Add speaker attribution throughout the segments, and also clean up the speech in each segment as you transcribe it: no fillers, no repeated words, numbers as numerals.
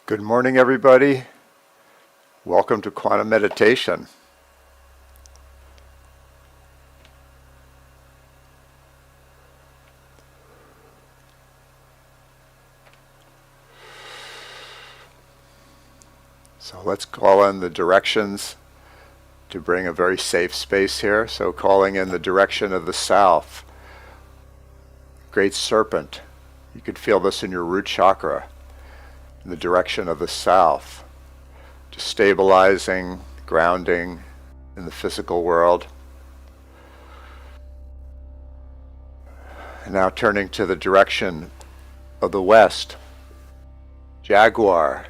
Speaker 1: Good morning, everybody. Welcome to Quantum Meditation. So let's call in the directions to bring a very safe space here. So calling in the direction of the south, great serpent. You could feel this in your root chakra, in the direction of the south, just stabilizing, grounding in the physical world. And now turning to the direction of the west, jaguar,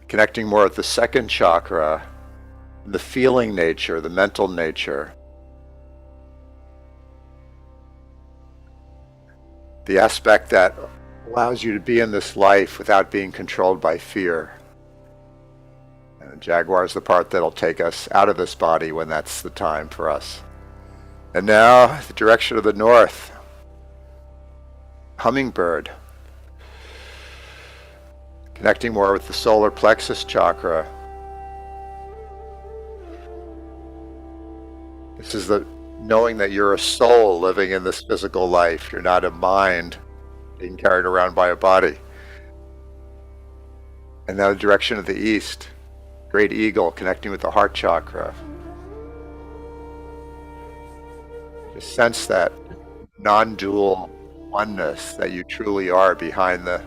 Speaker 1: connecting more with the second chakra, the feeling nature, the mental nature, the aspect that allows you to be in this life without being controlled by fear. And Jaguar is the part that'll take us out of this body when that's the time for us. And now, the direction of the north, hummingbird, connecting more with the solar plexus chakra. This is the knowing that you're a soul living in this physical life. You're not a mind being carried around by a body. And now the direction of the east, great eagle connecting with the heart chakra. Just sense that non-dual oneness that you truly are behind the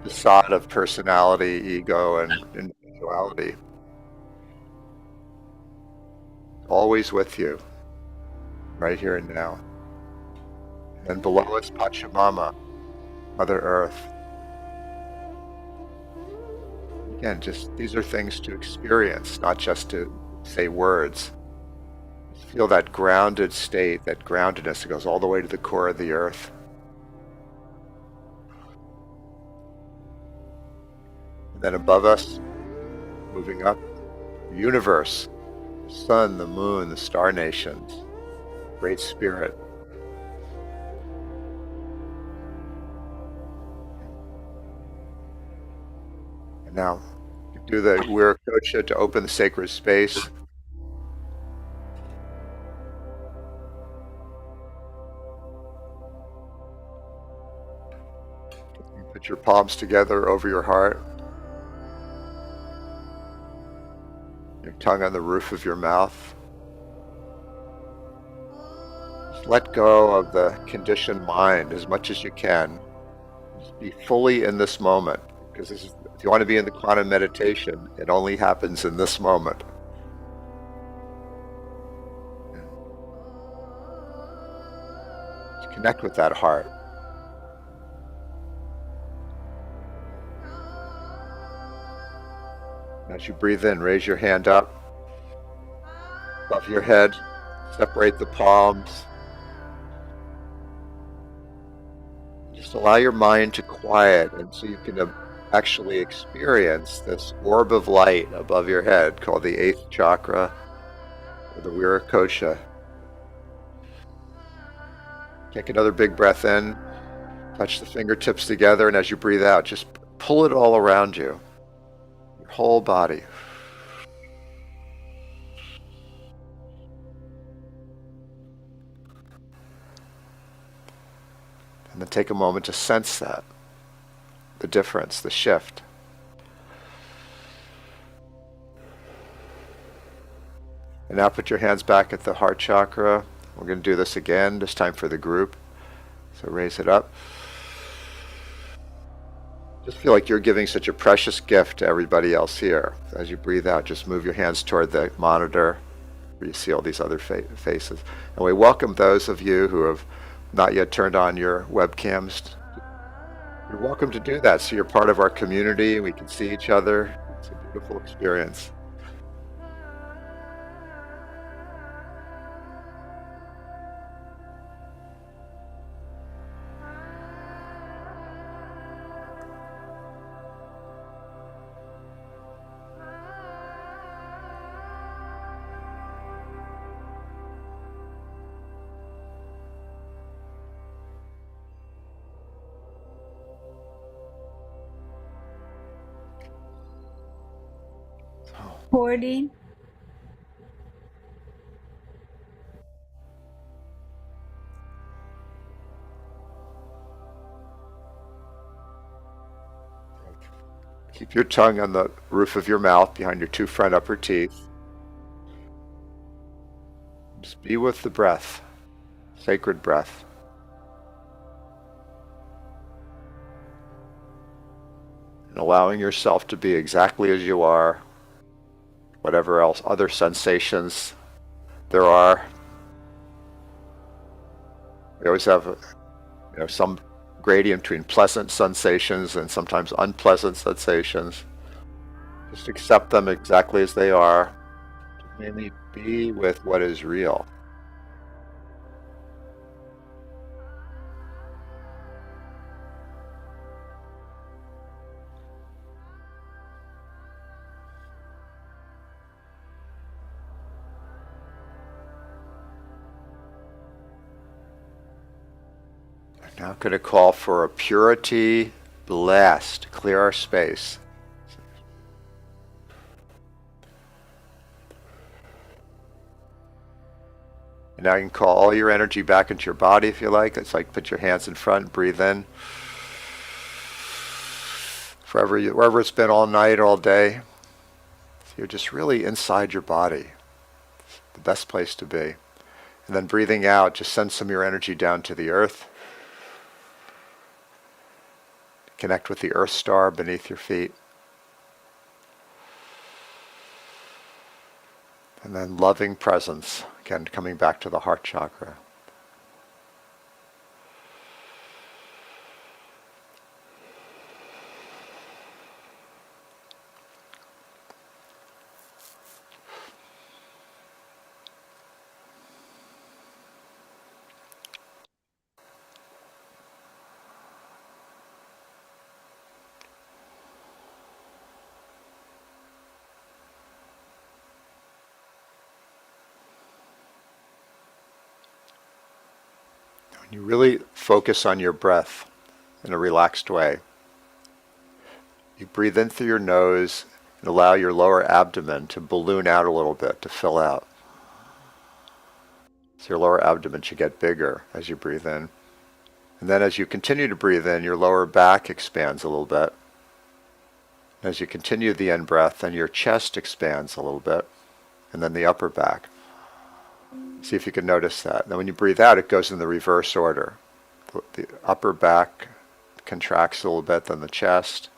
Speaker 1: facade of personality, ego, and individuality. Always with you, right here and now. And below us, Pachamama, Mother Earth. Again, just these are things to experience, not just to say words. Just feel that grounded state, that groundedness that goes all the way to the core of the earth. And then above us, moving up, the universe, the sun, the moon, the star nations, Great Spirit. And now, do the Viracocha to open the sacred space. Put your palms together over your heart. Your tongue on the roof of your mouth. Just let go of the conditioned mind as much as you can. Just be fully in this moment, because if you want to be in the quantum meditation, it only happens in this moment. Just connect with that heart. As you breathe in, raise your hand up above your head, separate the palms. Just allow your mind to quiet, and so you can actually experience this orb of light above your head called the eighth chakra, or the Virukosha. Take another big breath in, touch the fingertips together, and as you breathe out, just pull it all around you, your whole body. And then take a moment to sense that, the difference, the shift. And now put your hands back at the heart chakra. We're going to do this again, this time for the group. So raise it up. Just feel like you're giving such a precious gift to everybody else here. As you breathe out, just move your hands toward the monitor where you see all these other faces. And we welcome those of you who have not yet turned on your webcams. You're welcome to do that, so you're part of our community. We can see each other. It's a beautiful experience.
Speaker 2: Hoarding.
Speaker 1: Keep your tongue on the roof of your mouth behind your two front upper teeth. Just be with the breath, sacred breath. And allowing yourself to be exactly as you are, whatever else, other sensations there are. We always have some gradient between pleasant sensations and sometimes unpleasant sensations. Just accept them exactly as they are. Mainly be with what is real. I'm now going to call for a purity blast, clear our space. And now you can call all your energy back into your body if you like. It's like put your hands in front, breathe in. Wherever it's been all night, all day. So you're just really inside your body. It's the best place to be. And then breathing out, just send some of your energy down to the earth. Connect with the earth star beneath your feet. And then loving presence, again coming back to the heart chakra. When you really focus on your breath in a relaxed way, you breathe in through your nose and allow your lower abdomen to balloon out a little bit, to fill out. So your lower abdomen should get bigger as you breathe in. And then as you continue to breathe in, your lower back expands a little bit. As you continue the in breath, then your chest expands a little bit, and then the upper back. See if you can notice that. Then when you breathe out, it goes in the reverse order. The upper back contracts a little bit, then the chest,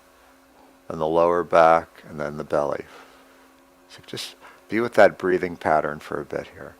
Speaker 1: then the lower back, and then the belly. So just be with that breathing pattern for a bit here.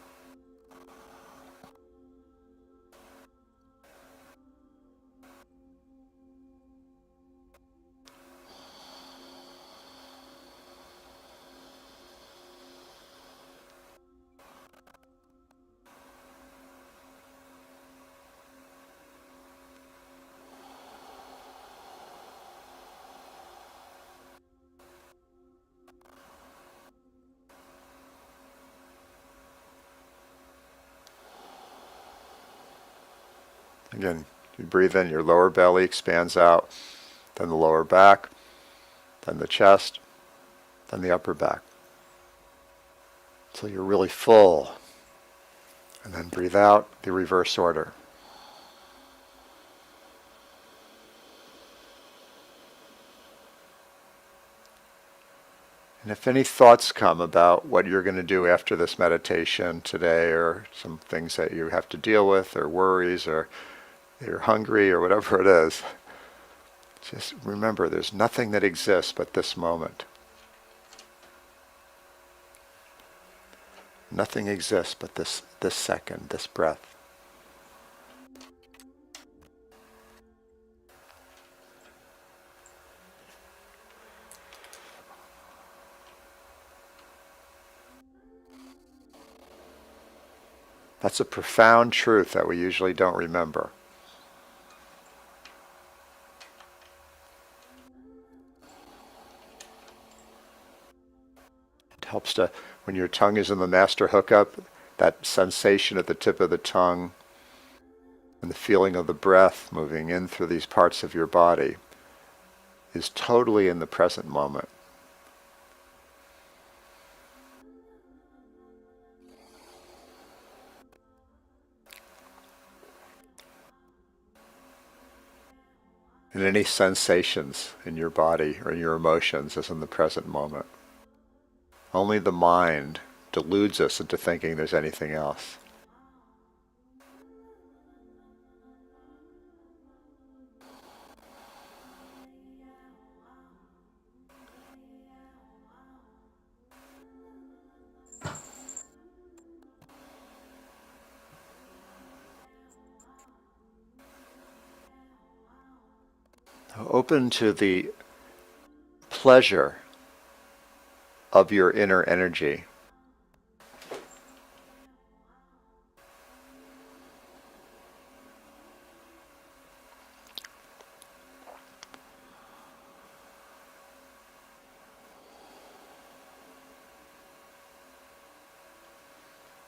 Speaker 1: Again, you breathe in, your lower belly expands out, then the lower back, then the chest, then the upper back. So you're really full. And then breathe out the reverse order. And if any thoughts come about what you're going to do after this meditation today, or some things that you have to deal with, or worries, or you're hungry, or whatever it is, just remember there's nothing that exists but this moment. Nothing exists but this second, this breath. That's a profound truth that we usually don't remember. It helps to, when your tongue is in the master hookup, that sensation at the tip of the tongue and the feeling of the breath moving in through these parts of your body is totally in the present moment. And any sensations in your body or in your emotions is in the present moment. Only the mind deludes us into thinking there's anything else. Open to the pleasure of your inner energy.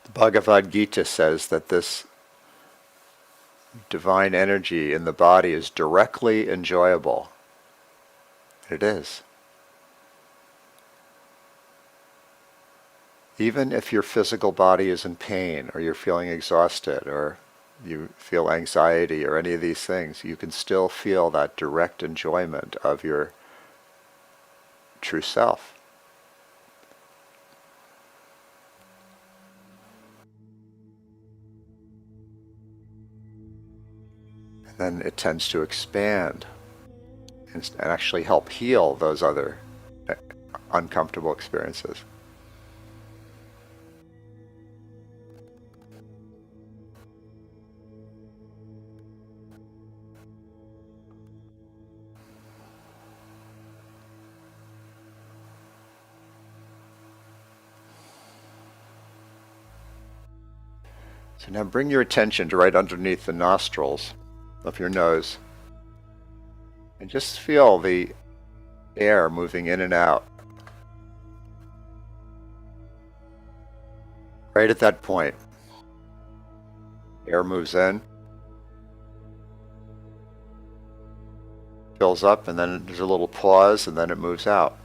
Speaker 1: The Bhagavad Gita says that this divine energy in the body is directly enjoyable. It is. Even if your physical body is in pain, or you're feeling exhausted, or you feel anxiety, or any of these things, you can still feel that direct enjoyment of your true self. And then it tends to expand and actually help heal those other uncomfortable experiences. So now bring your attention to right underneath the nostrils of your nose, and just feel the air moving in and out. Right at that point, air moves in, fills up, and then there's a little pause, and then it moves out.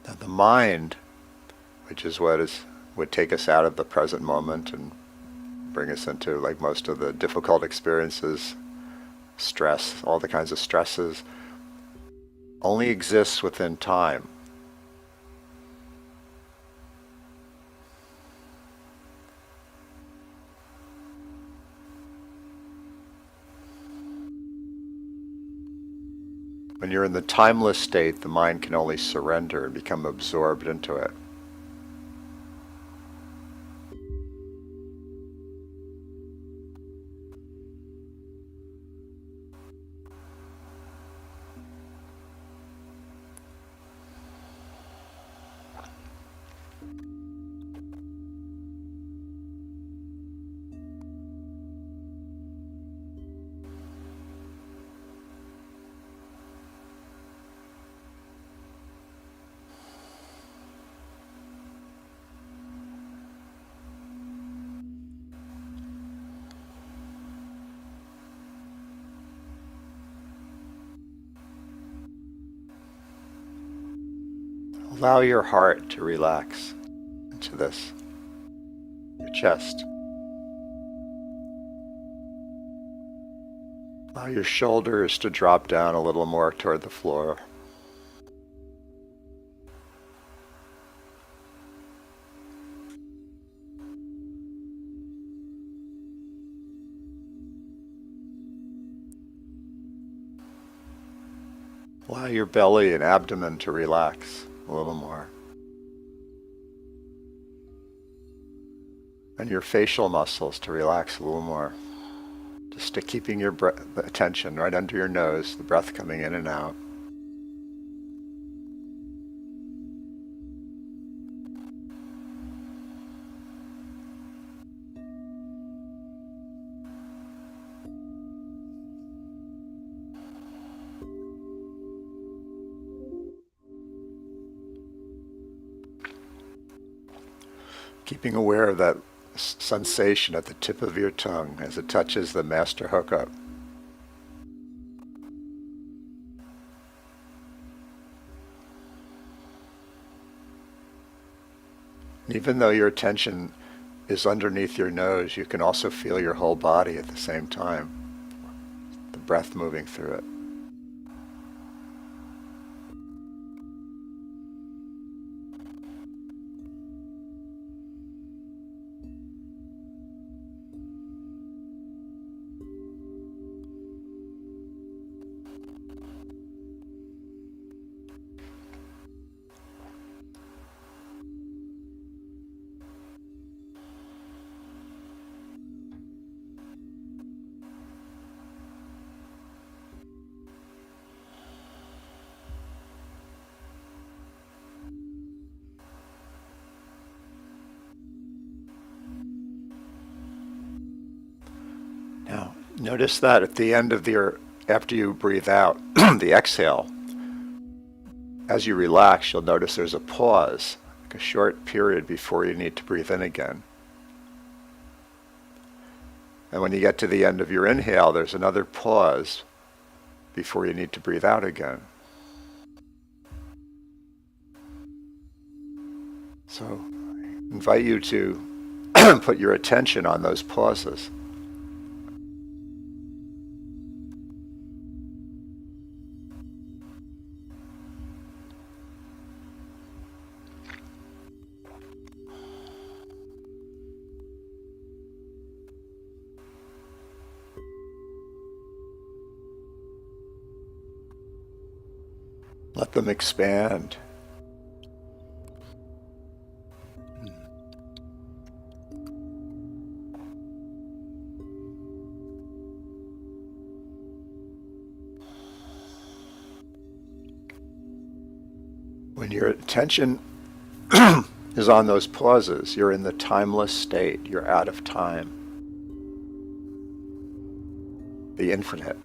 Speaker 1: Now the mind, which is what would take us out of the present moment and bring us into, like, most of the difficult experiences, stress, all the kinds of stresses, only exists within time. When you're in the timeless state, the mind can only surrender and become absorbed into it. Allow your heart to relax into this, your chest. Allow your shoulders to drop down a little more toward the floor. Allow your belly and abdomen to relax a little more. And your facial muscles to relax a little more. Just to keeping your attention right under your nose, the breath coming in and out. Keeping aware of that sensation at the tip of your tongue as it touches the master hookup. Even though your attention is underneath your nose, you can also feel your whole body at the same time, the breath moving through it. Now, notice that at the end of after you breathe out, the exhale, as you relax, you'll notice there's a pause, like a short period before you need to breathe in again. And when you get to the end of your inhale, there's another pause before you need to breathe out again. So I invite you to put your attention on those pauses. Let them expand. When your attention is on those pauses, you're in the timeless state. You're out of time. The infinite.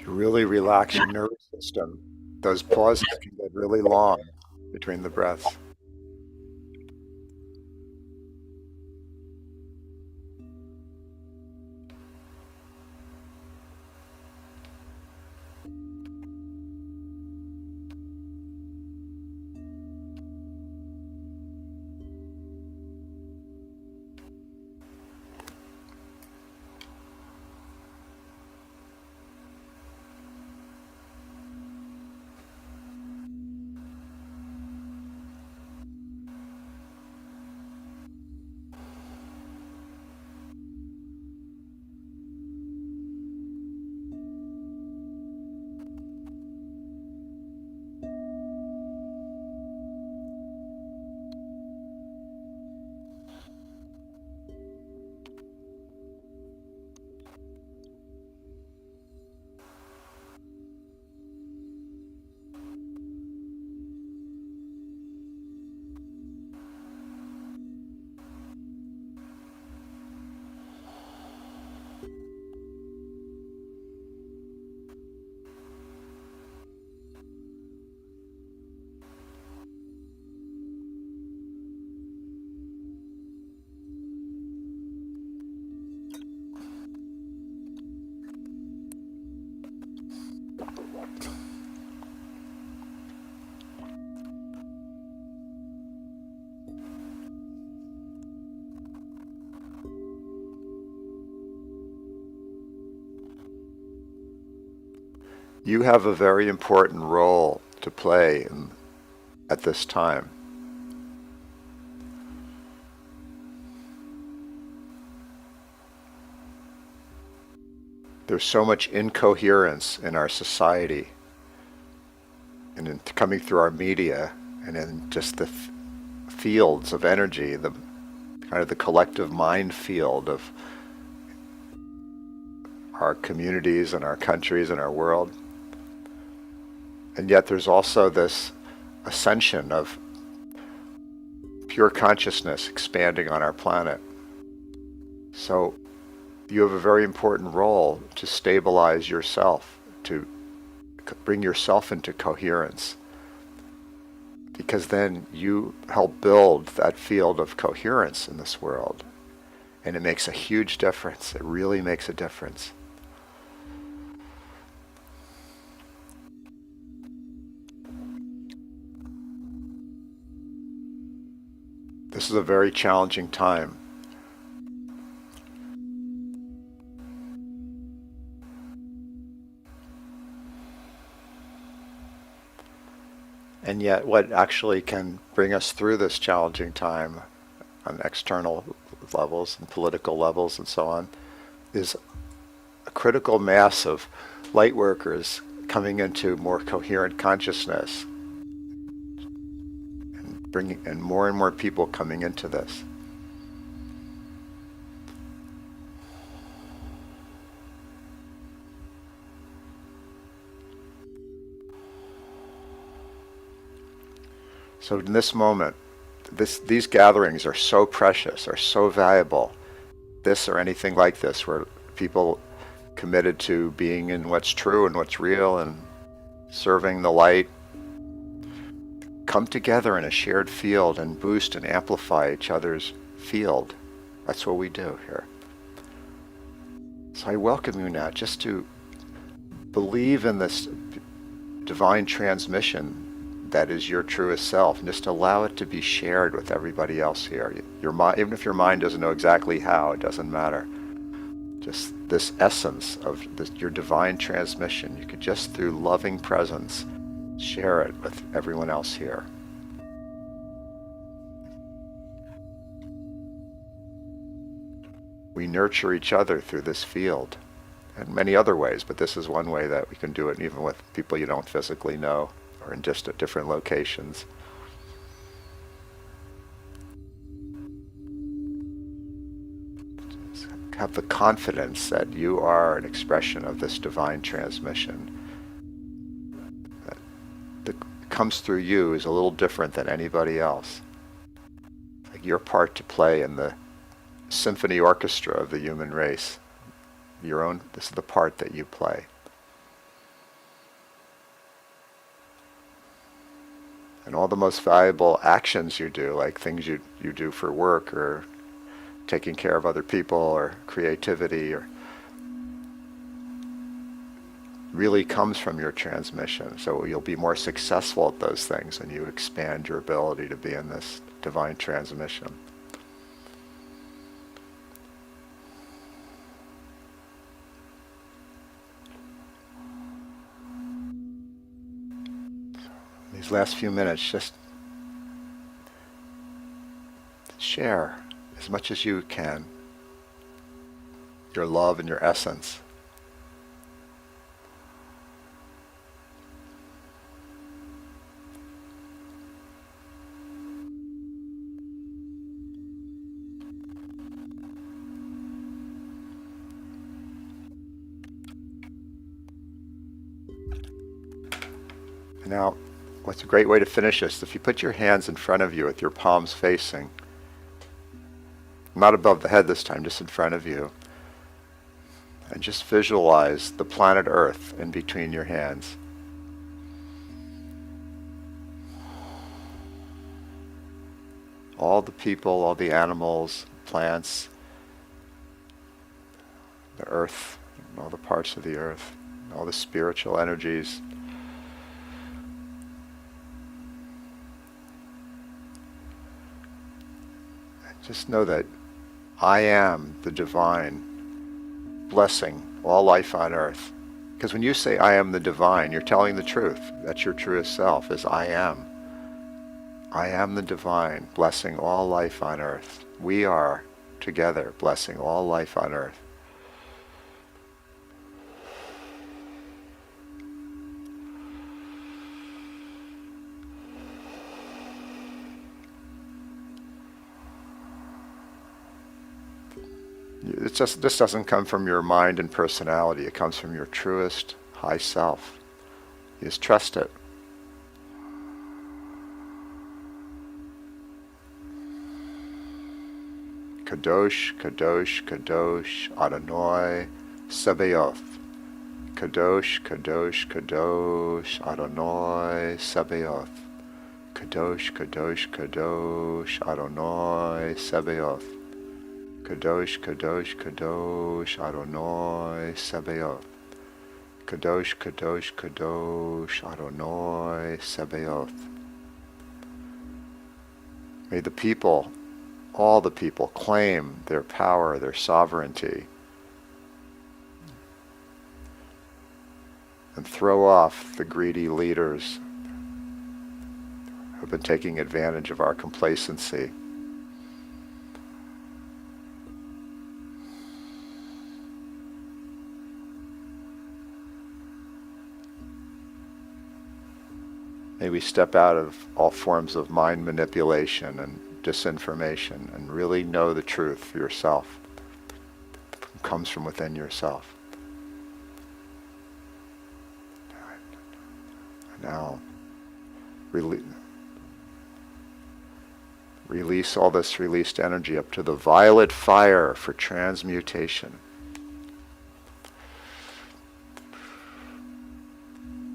Speaker 1: You really relax your nervous system. Those pauses can get really long between the breaths. You have a very important role to play at this time. There's so much incoherence in our society and in coming through our media and in just the fields of energy, the kind of the collective mind field of our communities and our countries and our world. And yet there's also this ascension of pure consciousness expanding on our planet. So you have a very important role to stabilize yourself, to bring yourself into coherence, because then you help build that field of coherence in this world. And it makes a huge difference. It really makes a difference. This is a very challenging time. And yet what actually can bring us through this challenging time on external levels and political levels and so on is a critical mass of light workers coming into more coherent consciousness and bringing and more people coming into this. So in this moment, these gatherings are so precious, are so valuable. This or anything like this, where people committed to being in what's true and what's real and serving the light, come together in a shared field and boost and amplify each other's field. That's what we do here. So I welcome you now just to believe in this divine transmission that is your truest self, and just allow it to be shared with everybody else here. Your mind, even if your mind doesn't know exactly how, it doesn't matter. Just this essence of your divine transmission, you could just through loving presence share it with everyone else here. We nurture each other through this field in many other ways, but this is one way that we can do it even with people you don't physically know or in just at different locations. Just have the confidence that you are an expression of this divine transmission. That comes through you is a little different than anybody else. Like your part to play in the symphony orchestra of the human race. This is the part that you play. And all the most valuable actions you do, like things you do for work or taking care of other people or creativity, or really comes from your transmission. So you'll be more successful at those things and you expand your ability to be in this divine transmission. These last few minutes, just share as much as you can your love and your essence. Now, what's a great way to finish this? If you put your hands in front of you with your palms facing, not above the head this time, just in front of you, and just visualize the planet Earth in between your hands. All the people, all the animals, plants, the Earth, all the parts of the Earth, all the spiritual energies. Just know that I am the divine blessing all life on earth. Because when you say I am the divine, you're telling the truth. That's your truest self, is I am. I am the divine blessing all life on earth. We are together blessing all life on earth. This doesn't come from your mind and personality. It comes from your truest high self. You just trust it. Kadosh, Kadosh, Kadosh, Adonai Sabaoth. Kadosh, Kadosh, Kadosh, Adonai Sabaoth. Kadosh, Kadosh, Kadosh, Adonai Sabaoth. Kadosh, Kadosh, Kadosh, Adonai Sabaoth. Kadosh, Kadosh, Kadosh, Adonai Sabaoth. May the people, all the people, claim their power, their sovereignty, and throw off the greedy leaders who have been taking advantage of our complacency. May we step out of all forms of mind manipulation and disinformation and really know the truth for yourself. It comes from within yourself. Now, release all this released energy up to the violet fire for transmutation.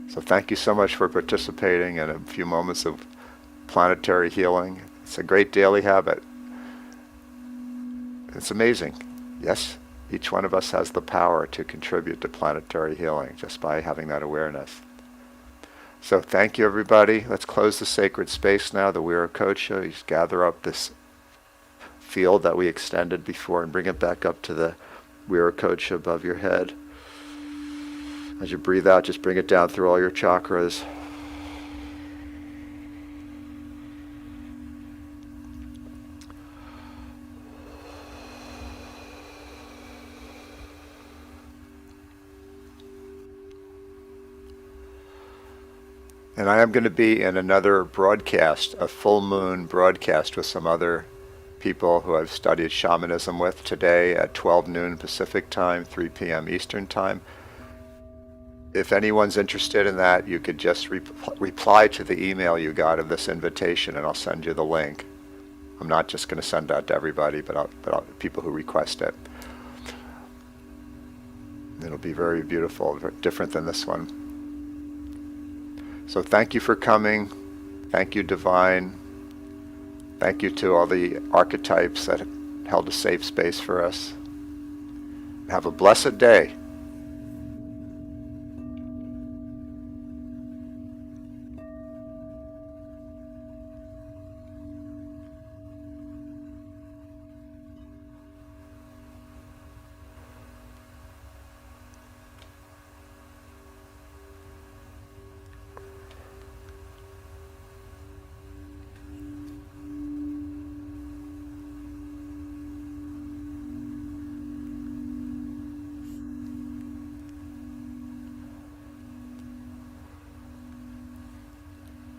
Speaker 1: So thank you so much for participating in a few moments of planetary healing. It's a great daily habit. It's amazing. Yes, each one of us has the power to contribute to planetary healing just by having that awareness. So thank you, everybody. Let's close the sacred space now, the Viracocha. You just gather up this field that we extended before and bring it back up to the Viracocha above your head. As you breathe out, just bring it down through all your chakras. And I am going to be in another broadcast, a full moon broadcast with some other people who I've studied shamanism with today at 12 noon Pacific time, 3 p.m. Eastern time. If anyone's interested in that, you could just reply to the email you got of this invitation and I'll send you the link. I'm not just going to send out to everybody, but people who request it. It'll be very beautiful, very different than this one. So thank you for coming. Thank you, Divine. Thank you to all the archetypes that held a safe space for us. Have a blessed day.